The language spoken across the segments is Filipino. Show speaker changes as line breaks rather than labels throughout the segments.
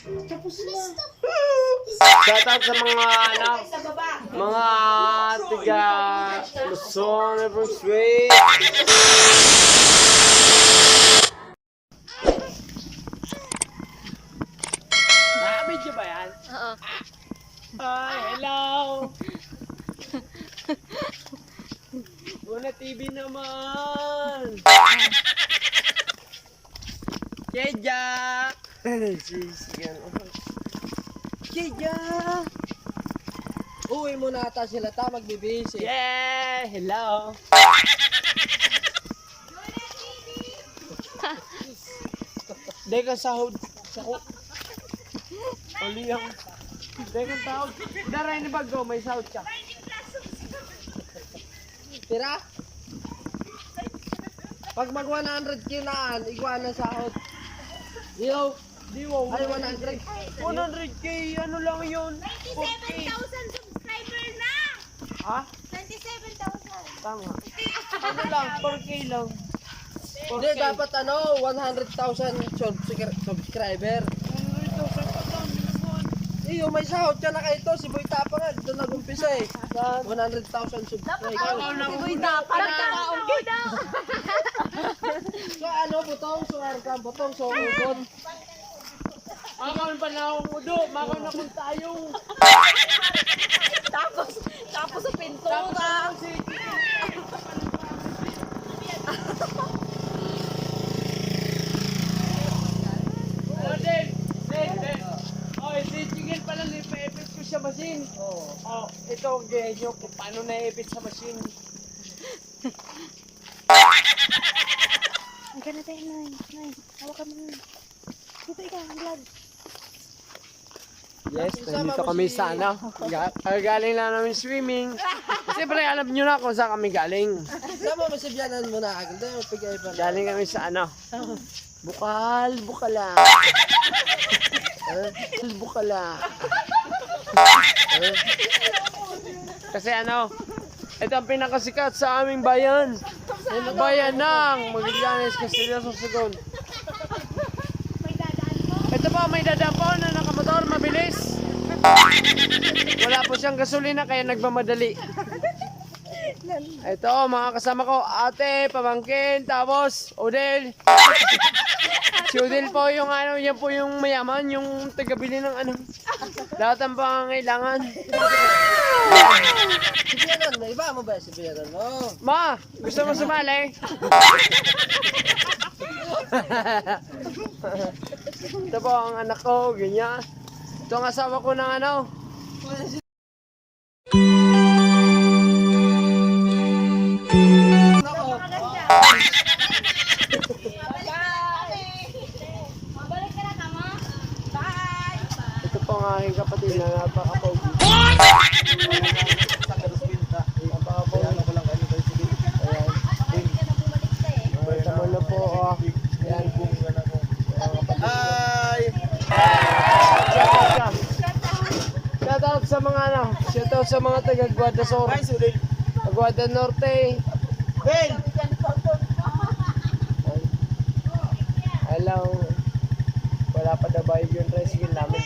Tapos na.
Shout out sa mga mga tiga Luzon, from Sway. Nakabidyo ba yan?
Oo.
Hi, hello! Muna TV naman! Keja! Sisigan. Keja!
Uwi muna ata sila magbibisi.
Yeah! Hello! Deka sahod. Sako. Aliyang. Deka sahod. Daray ni bago, may sahod ka.
Tira? Pag mag 100k naan, iguana sahod. Yo,
Diwa,
ay 100.
100k, ano lang yun? 4K.
27,000 subscriber na!
Ha?
27,000.
Tama. Ano lang, 4K lang.
Hindi, dapat 100,000 subscriber. Iyo, may sahod ka na kayo to. Si Boy Tapa nga, doon nag-umpisa eh. 100,000 subscriber.
Uy, dapat nagkakaungkit.
So ano, butong, suwar ka, butong, sumubot.
Makaon pa na akong udo, makaon akong tayong.
Tapos sa pintura.
Oh, Dave! Oh, si Chigil pala nipa-epit ko sa machine. Oh, ito ang genyo kung paano na-epit sa machine.
Ang ganda tayo, Nay. Hawakan mo na. Dito ikaw, ang vlog.
Yes, nandito kami sa ano. Galing lang namin swimming. Siyempre, alam nyo na kung saan kami galing.
Sama mo si Bianan muna agad. Dahil mapigay pa na.
Galing kami sa ano. Bukala. Bukala. Kasi ano, ito ang pinakasikat sa aming bayan. Bayan ng Magallanes, Castillo, Sorsogon. Ito po, may dadaan po na nakamotor, mabilis. Wala po siyang gasolina kaya nagmamadali. Ito, mga kasama ko, ate, pamangkin, tapos, Odel. Si Odel po yung ano, yan po yung mayaman, yung tagabili ng ano. Lahat ang pangangailangan.
Si Bianan, may iba mo ba si Bianan mo?
Ma, gusto mo sumali? Ito po ang anak ko, ganyan. Ito ang asawa ko ng ano. Ito po ang aking kapatid na napaka-pogi. Tama na po, oh. Ayan.
Hi!
Shout out sa mga ano, shout out sa mga taga Guada Sur, Guada Norte.
Ben!
Hello. Wala pa na bayad yung tricycle namin.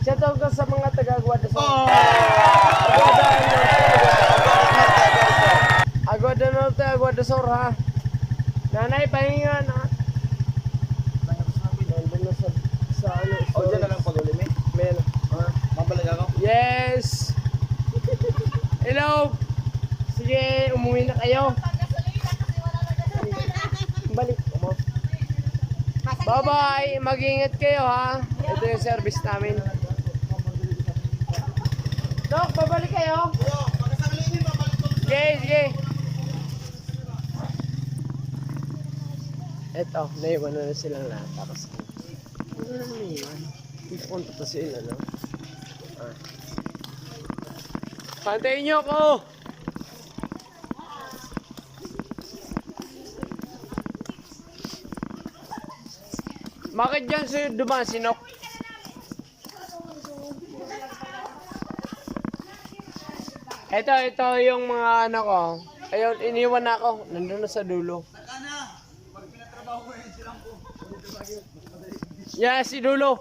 Shout out sa mga taga Guada Sur. Guada Norte. Aguada Norte, Aguada Sur ha. Nanay, pahinga na. Nandun na sa ano.
O, dyan na lang pag-ulimi.
May ano.
Mabalag ako.
Yes! Hello! Sige, umuwi na kayo. Balik mo. Bye-bye! Mag-ingat kayo ha. Ito yung service namin. Dok, babalik kayo? Sige, sige. Eto, naiwan na silang lahat. Tapos, ano na naiwan? Ipunta to sila, no? Pantayin niyo ako! Bakit dyan si dumasinok? Ito yung mga anak ko. Ayun, iniwan na ako. Nandun na sa dulo. Yeah, si dulo.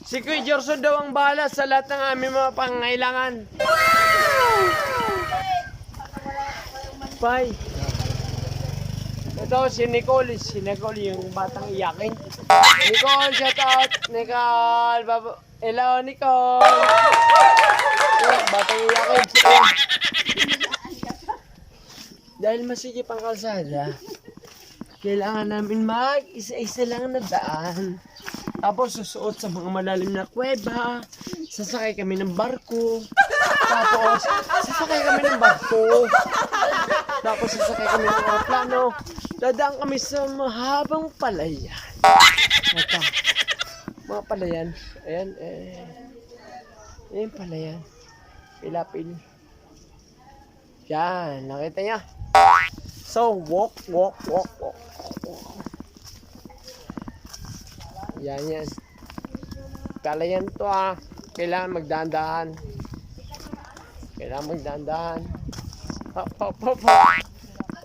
Si Kuya Jorson daw ang bahala sa lahat ng aming mga pangailangan. Bye. Ito si Nicole yung batang iyakin. Nicole, shout out. Nicole, hello Nicole. Batang iyakin. Dahil masikip ang kalsada, kailangan namin mag-isa-isa lang na daan. Tapos susuot sa mga malalim na kuweba, sasakay kami ng barko. Tapos sasakay kami ng barko. Tapos sasakay kami ng aeroplano. Dadaan kami sa mahabang palayan. Ito, mga palayan. Ayan, ayan palayan. Pilapil. Yan, nakita niya. So, walk. Yan. Palayan to Kailangan magdahan-dahan. Hop.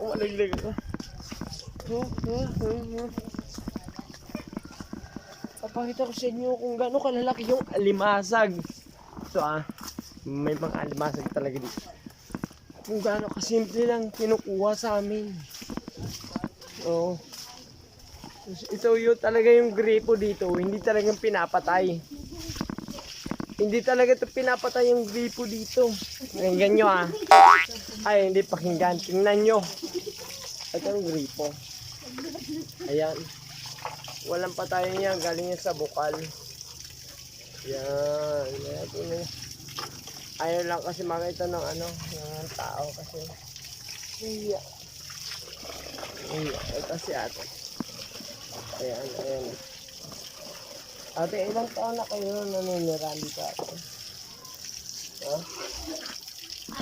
Malaglag ako. Papakita ko sa inyo kung gaano kalalaki yung alimasag. Ito may mga alimasag talaga dito. Kung gaano kasimple lang kinukuha sa amin. Oo. Ito yun talaga yung gripo dito, hindi talagang pinapatay. Hindi talaga ito pinapatay yung gripo dito. Pakinggan nyo Ay, hindi pakinggan. Tingnan nyo. Ito yung gripo. Ayan. Walang patayan niya, galing yan sa bukal. Yan. Ayaw lang kasi makita ng ng tao kasi. Iya. Ito si ate. Ayan. Ate, ilang taon na kayo naninirahan dito ate? Ha?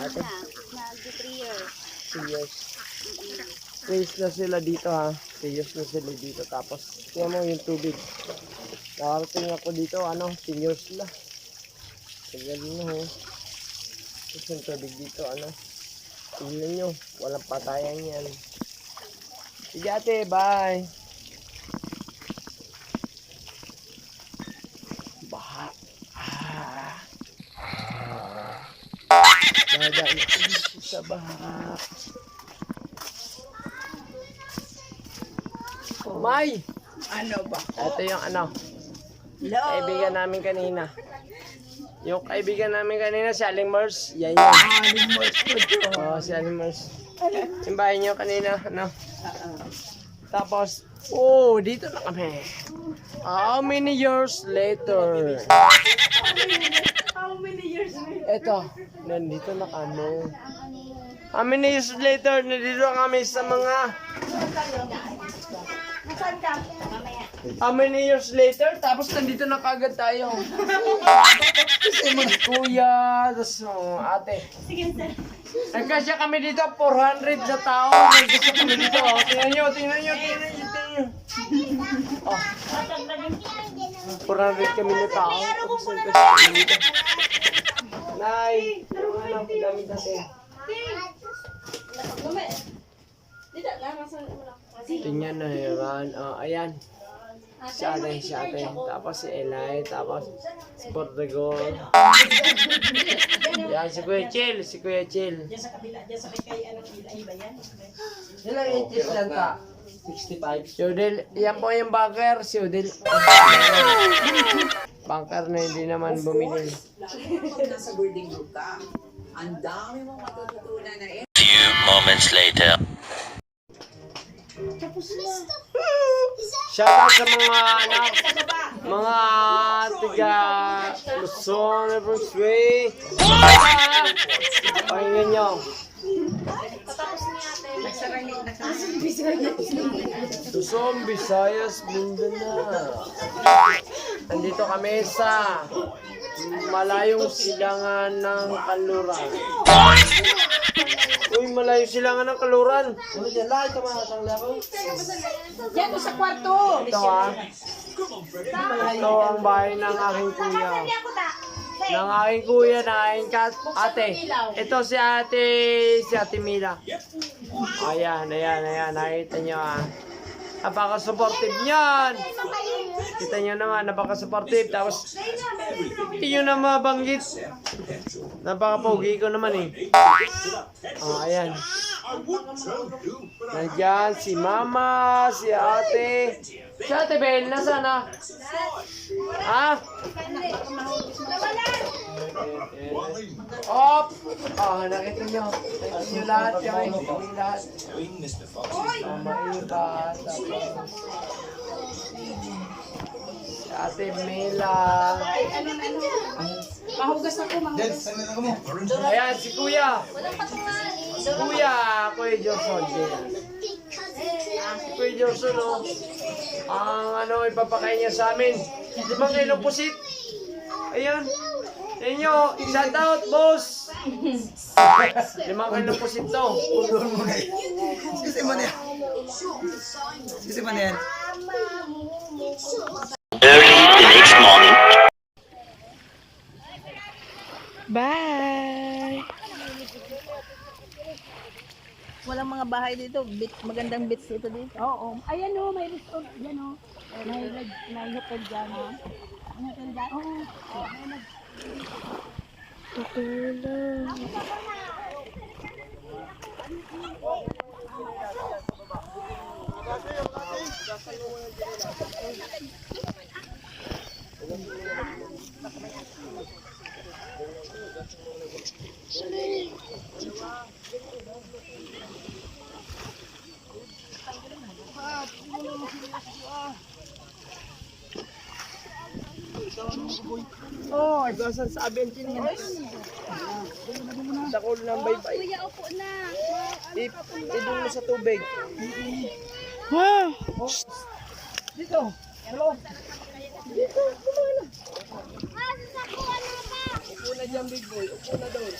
Ate?
Nag-3 years.
3 years. 3 years na sila dito 3 years na sila dito. Tapos, tingnan mo yung tubig. Nakarating ako dito, 10 years na. Tagal na Tapos yung tubig dito, tingnan nyo, walang patayan yan. Sige ate, bye! Baha. Dadaan ako sa baha. May!
Ano ba?
Ito yung kaibigan namin kanina. Yung kaibigan namin kanina, si Aling Mers. Yan yun.
Aling Mers ko to.
Oo, si Aling Mers. Yung bahay niyo kanina, Tapos, dito na kami. How many years later?
How many years later?
Eto, nandito na kami. How many years later, nandito kami sa mga...
Nasaan ka? Mamaya.
How many years later? Tapos nandito na kagad tayo. Kasi mga kuya, tapos ate.
Sige, sir.
Nagkasya kami dito, 400 na tao. Nagkasya kami dito. Tingnan nyo. 400 kami na tao. Tapos nagkasya kami dito. Nay, gamit natin.
Dito lang, nasaan mo.
Tingnan na yun. Ayan. Si ate. Tapos si Eli. Tapos si Portugal. Yan, si Kuya Chill.
Diyan sa kabila, diyan sa kay Eli ba yan?
Ilang inches lang ka? 65.
Si Udel, yan po yung bunker. Si Udel. Bunker na hindi naman bumili.
Pag nasa boarding group ka, ang dami mong matututunan na
Few moments later.
Shoutout sa mga tiga Luzon, Brunswick. Pakinggan nyo. Luzon, Visayas, Mindanao. Nandito kami sa malayong silangan ng Kanluran. Uy, malayo silangan ng Kanluran.
Ano dyan? Lahat ka mga tanglaw?
Diyan sa kwarto.
Ito Ito ang bahay ng aking kuya. Ng aking kuya, ng aking ate. Ito si ate Mila. Ayan. Nakita nyo Napaka-supportive niyan. Kita nyo naman, napaka-supportive. Tapos, hindi nyo na mabanggit. Napaka-pogi ko naman eh. Oh, ayan. Nandiyan si mama, si ate. Si ate Bel, nasaan na? Ha? Op! Ah, nakita nyo. Nakita nyo lahat kami. Kami lahat. Maiba. Tapos. Si ate Mela.
Mahugas ako, mahugas.
Ayan, si Kuya. Si Kuya Johnson. Si Kuya Johnson, oh. Ang ipapakain niya sa amin. 5 kilong pusit. Ayan. Inyo, shout out, boss. 5 kilong pusit to.
Kasi man yan.
Early the next morning.
Bye! Walang mga bahay dito. Magandang beach dito dito. Oo. Ayan o, may resort dyan o. May hotel dyan o. May hotel dyan? Oo.
Oh, gasan sa abentin niya. Dakol ng baybay.
Kuya, upo na.
Idong mo sa tubig. Dito. Hello. Upo na dyan, big boy. Upo na doon.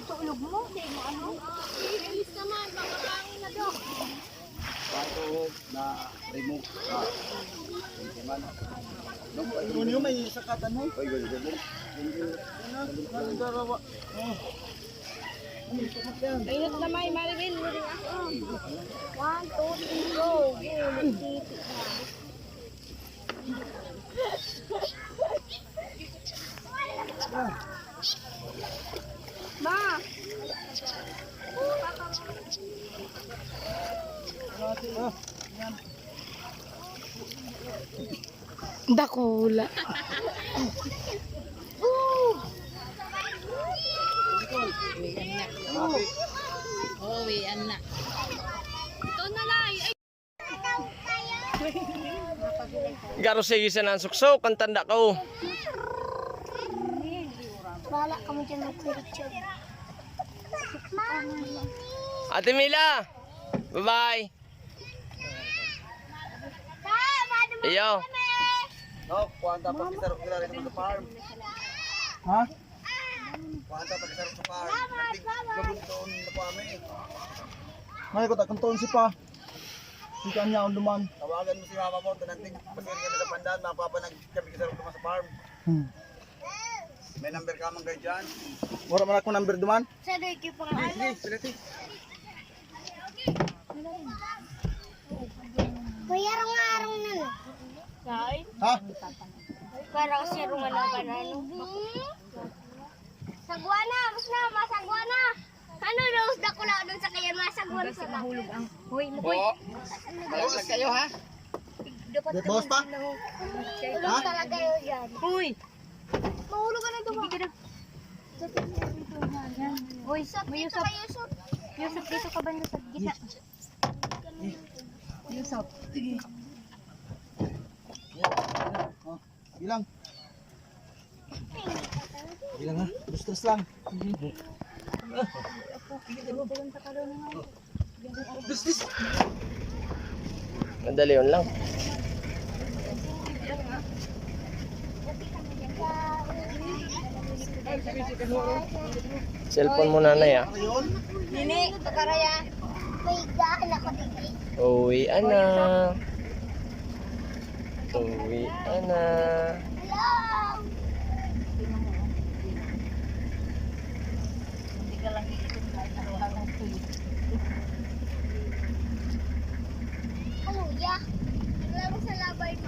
Tulog mo. Ilis naman. Makakain na doon.
Yung may sakatan mo.
Ingat na may Maribel. Muling ako. 1, 2, 3, go. Nagtitik na. Ma! Dakula. Uwi, anak. Ito na lang.
Garo sige sa ng suksok, ang tanda ko.
Bala kami dyan mag-picture.
Ate Mila. Bye-bye. Iyo.
No, kuwanta pa kisarok sila rin sa farm. Ha? Kuwanta pa kisarok sa farm. Gabon doon na po kami. May ko takong taon si pa. Si kanya ang duman. Tawagan mo si mama mo, tananting pasir ka na sa pandan, mapapa nagkabi kisarok duman sa farm. May number ka mang guide dyan? Wala man akong number duman?
Sa dito pa nga. Kuya, arong-arong na no? Kain?
Ha?
Para kasi arong-arong ka na no? Sagwana! Mas na! Masagwana! Ano Rose? Dako na doon sa kaya masagwana sa mahulog ang... Hoy, mahoy!
Tawag kayo ha?
Dapat
Bawas pa?
tulog talaga yun yan. Hoy! Mahulog ka na doon. Hindi ka na... Hoy, may Yusuf. Yusuf, dito ka ba sa gitna? Yusuf. Sige.
Bilang. Bilang ha? Terus lang.
Madali yun lang. Cellphone mo nanay ah.
Nini, takaraya. May gaan ako dito.
Uwi ana. Uwi ana.
Hello! ka lang iikot kahit araw-araw ito eh.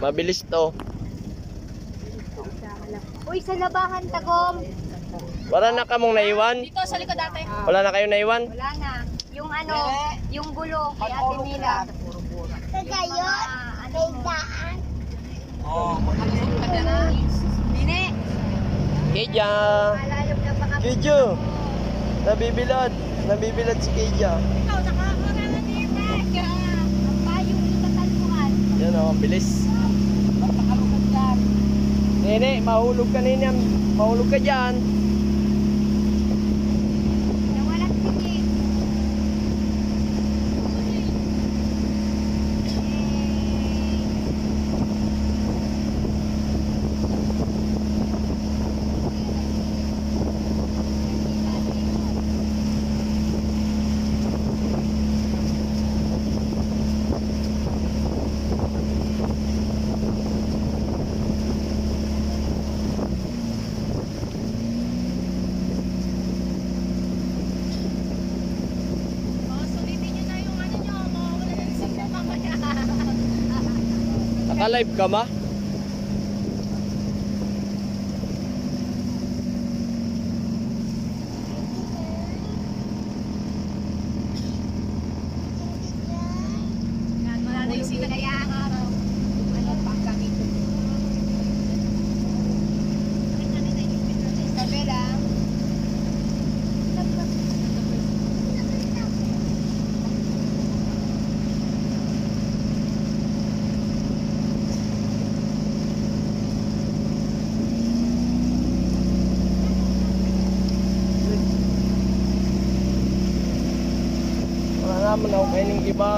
Mabilis to.
Uy, sa labahan, Tagom.
Wala na kamong naiwan?
Dito sa likod dati.
Wala na kayong naiwan?
Wala na. Yung ano, yung gulo kay ate nila. Kagayon? May daan? Nini,
Keja!
malayo na baka.
Keja! Nabibilad! Nabibilad si Keja.
Ikaw, nakakura na nila. Ang payong itatalpuhan.
Yan o, ang bilis. Nene, mahulog ka nene. Mahulog ka dyan.
Nawalan sige.
Naka-live ka ma?
Uy, sinayaan araw. Ano pang kami? Sabi lang.
Wala naman ako kayo ng iba.